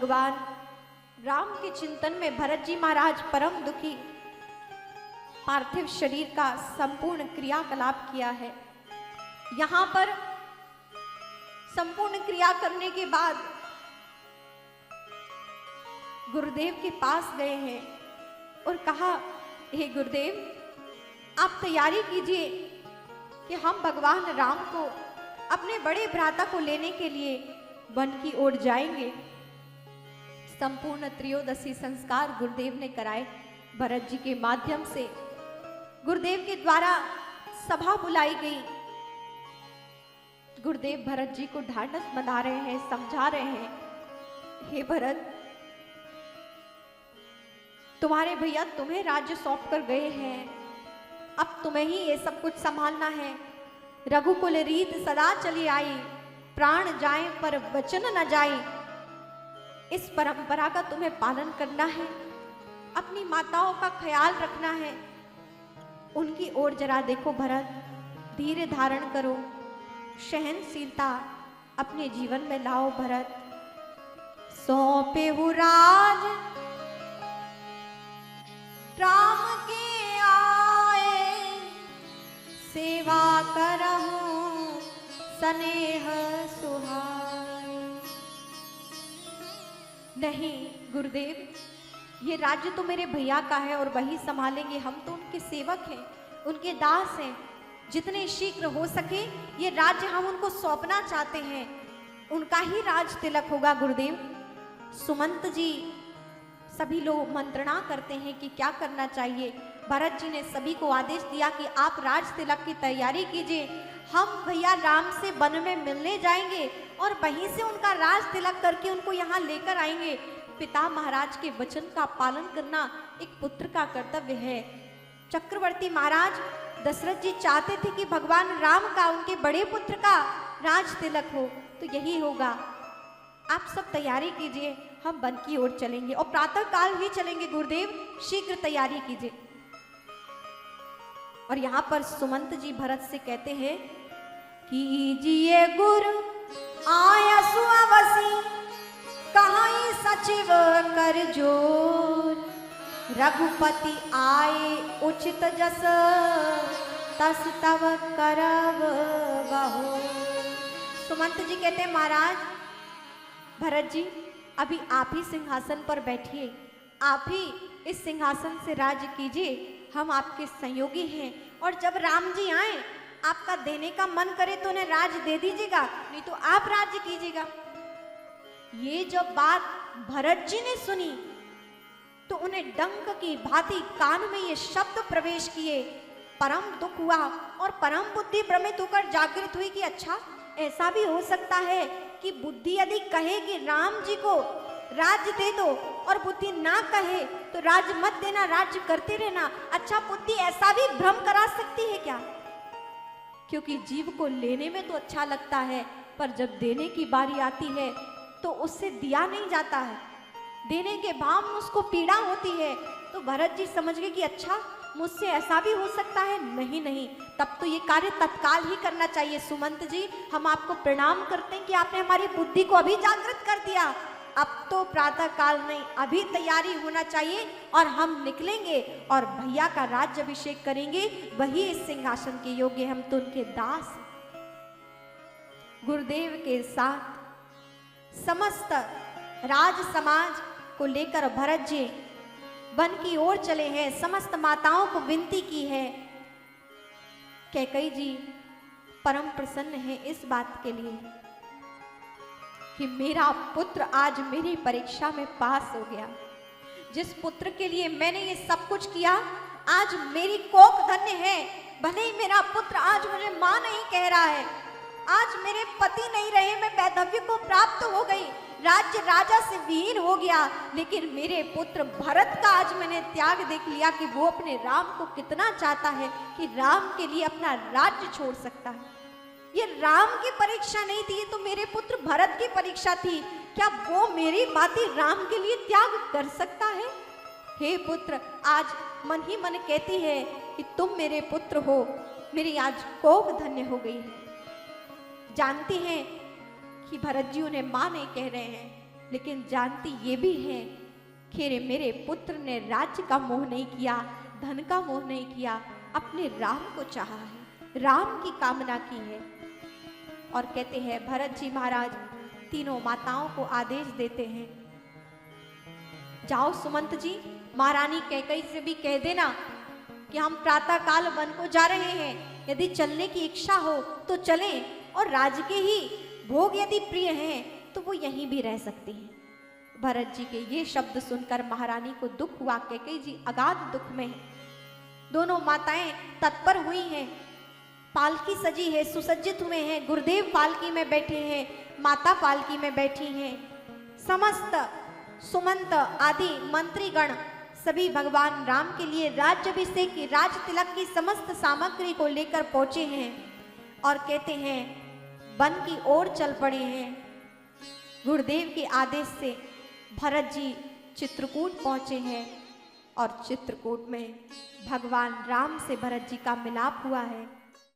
भगवान राम के चिंतन में भरत जी महाराज परम दुखी पार्थिव शरीर का संपूर्ण क्रियाकलाप किया है। यहाँ पर संपूर्ण क्रिया करने के बाद गुरुदेव के पास गए हैं और कहा, हे गुरुदेव, आप तैयारी कीजिए कि हम भगवान राम को अपने बड़े भ्राता को लेने के लिए वन की ओर जाएंगे। संपूर्ण त्रयोदशी संस्कार गुरुदेव ने कराए। भरत जी के माध्यम से गुरुदेव के द्वारा सभा बुलाई गई। गुरुदेव भरत जी को ढांढस बना रहे हैं, समझा रहे हैं, हे भरत, तुम्हारे भैया तुम्हें राज्य सौंप कर गए हैं, अब तुम्हें ही ये सब कुछ संभालना है। रघुकुल रीत सदा चली आई, प्राण जाए पर वचन न जाए। इस परंपरा का तुम्हें पालन करना है, अपनी माताओं का ख्याल रखना है। उनकी ओर जरा देखो भरत, धीरे धारण करो, सहनशीलता अपने जीवन में लाओ भरत। सौंपे हु राज राम के आए, सेवा करहूं स्नेह सुहाए। नहीं गुरुदेव, ये राज्य तो मेरे भैया का है और वही संभालेंगे, हम तो उनके सेवक हैं, उनके दास हैं। जितने शीघ्र हो सके ये राज्य हम उनको सौंपना चाहते हैं, उनका ही राज तिलक होगा गुरुदेव। सुमंत जी सभी लोग मंत्रणा करते हैं कि क्या करना चाहिए। भरत जी ने सभी को आदेश दिया कि आप राज तिलक की तैयारी कीजिए, हम भैया राम से वन में मिलने जाएंगे और वहीं से उनका राज तिलक करके उनको यहाँ लेकर आएंगे। पिता महाराज के वचन का पालन करना एक पुत्र का कर्तव्य है। चक्रवर्ती महाराज दशरथ जी चाहते थे कि भगवान राम का, उनके बड़े पुत्र का राज तिलक हो, तो यही होगा। आप सब तैयारी कीजिए, हम वन की ओर चलेंगे और प्रातः काल ही चलेंगे गुरुदेव, शीघ्र तैयारी कीजिए। और यहाँ पर सुमंत जी भरत से कहते हैं, कीजिए गुरु आयसु अवसी, कहाई सचिव कर जोर। रघुपति आए उचित जस, तस तव करब बहु। सुमंत जी कहते हैं, महाराज भरत जी, अभी आप ही सिंहासन पर बैठिए, आप ही इस सिंहासन से राज्य कीजिए, हम आपके सहयोगी हैं। और जब राम जी आए, आपका देने का मन करे तो उन्हें राज दे दीजिएगा, नहीं तो आप राज्य कीजिएगा। ये जब बात भरत जी ने सुनी तो उन्हें डंक की भांति कान में ये शब्द प्रवेश किए। परम दुख हुआ और परम बुद्धि भ्रमित होकर जागृत हुई कि अच्छा, ऐसा भी हो सकता है कि बुद्धि यदि कहे कि राम जी को राज्य दे दो और बुद्धि ना कहे तो राज्य मत देना, राज्य करते रहना। अच्छा, बुद्धि ऐसा भी भ्रम करा सकती है क्या? क्योंकि जीव को लेने में तो अच्छा लगता है, पर जब देने की बारी आती है तो उससे दिया नहीं जाता है, देने के भाव में उसको पीड़ा होती है। तो भरत जी समझ गए कि अच्छा, मुझसे ऐसा भी हो सकता है। नहीं नहीं, तब तो ये कार्य तत्काल ही करना चाहिए। सुमंत जी, हम आपको प्रणाम करते हैं कि आपने हमारी बुद्धि को अभी जागृत कर दिया। अब तो प्रातः काल नहीं, अभी तैयारी होना चाहिए और हम निकलेंगे और भैया का राज्य अभिषेक करेंगे, वही इस सिंहासन के योग्य, हम तो उनके दास। गुरुदेव के साथ समस्त राज समाज को लेकर भरत जी वन की ओर चले हैं। समस्त माताओं को विनती की है। कैकेयी जी परम प्रसन्न है इस बात के लिए कि मेरा पुत्र आज मेरी परीक्षा में पास हो गया। जिस पुत्र के लिए मैंने ये सब कुछ किया, आज मेरी कोख धन्य है। भले ही मेरा पुत्र आज मुझे मां नहीं कह रहा है, आज मेरे पति नहीं रहे, मैं वैधव्य को प्राप्त हो गई, राज्य राजा से विहीन हो गया, लेकिन मेरे पुत्र भरत का आज मैंने त्याग देख लिया कि वो अपने राम को कितना चाहता है कि राम के लिए अपना राज्य छोड़ सकता है। ये राम की परीक्षा नहीं थी, ये तो मेरे पुत्र भरत की परीक्षा थी। क्या वो मेरी बातें राम के लिए त्याग कर सकता है? हे पुत्र, आज मन ही मन कहती है कि तुम मेरे पुत्र हो, मेरी आज कोख धन्य हो गई है। जानती हैं कि भरत जी उन्हें मां नहीं कह रहे हैं, लेकिन जानती ये भी है कि मेरे पुत्र ने राज्य का मोह नहीं किया, धन का मोह नहीं किया, अपने राम को चाहा है, राम की कामना की है। और कहते हैं भरत जी महाराज तीनों माताओं को आदेश देते हैं, जाओ सुमंत जी, महारानी कैकेयी से भी कह देना कि हम प्रातः काल वन को जा रहे हैं, यदि चलने की इच्छा हो तो चलें, और राज के ही भोग यदि प्रिय हैं तो वो यहीं भी रह सकती हैं। भरत जी के ये शब्द सुनकर महारानी को दुख हुआ, कैकेयी जी अगाध दुख में है। दोनों माताएं तत्पर हुई हैं, पालकी सजी है, सुसज्जित हुए हैं, गुरुदेव पालकी में बैठे हैं, माता पालकी में बैठी हैं। समस्त सुमंत आदि मंत्रीगण सभी भगवान राम के लिए राज्याभिषेक की, राज तिलक की समस्त सामग्री को लेकर पहुंचे हैं और कहते हैं वन की ओर चल पड़े हैं। गुरुदेव के आदेश से भरत जी चित्रकूट पहुंचे हैं और चित्रकूट में भगवान राम से भरत जी का मिलाप हुआ है।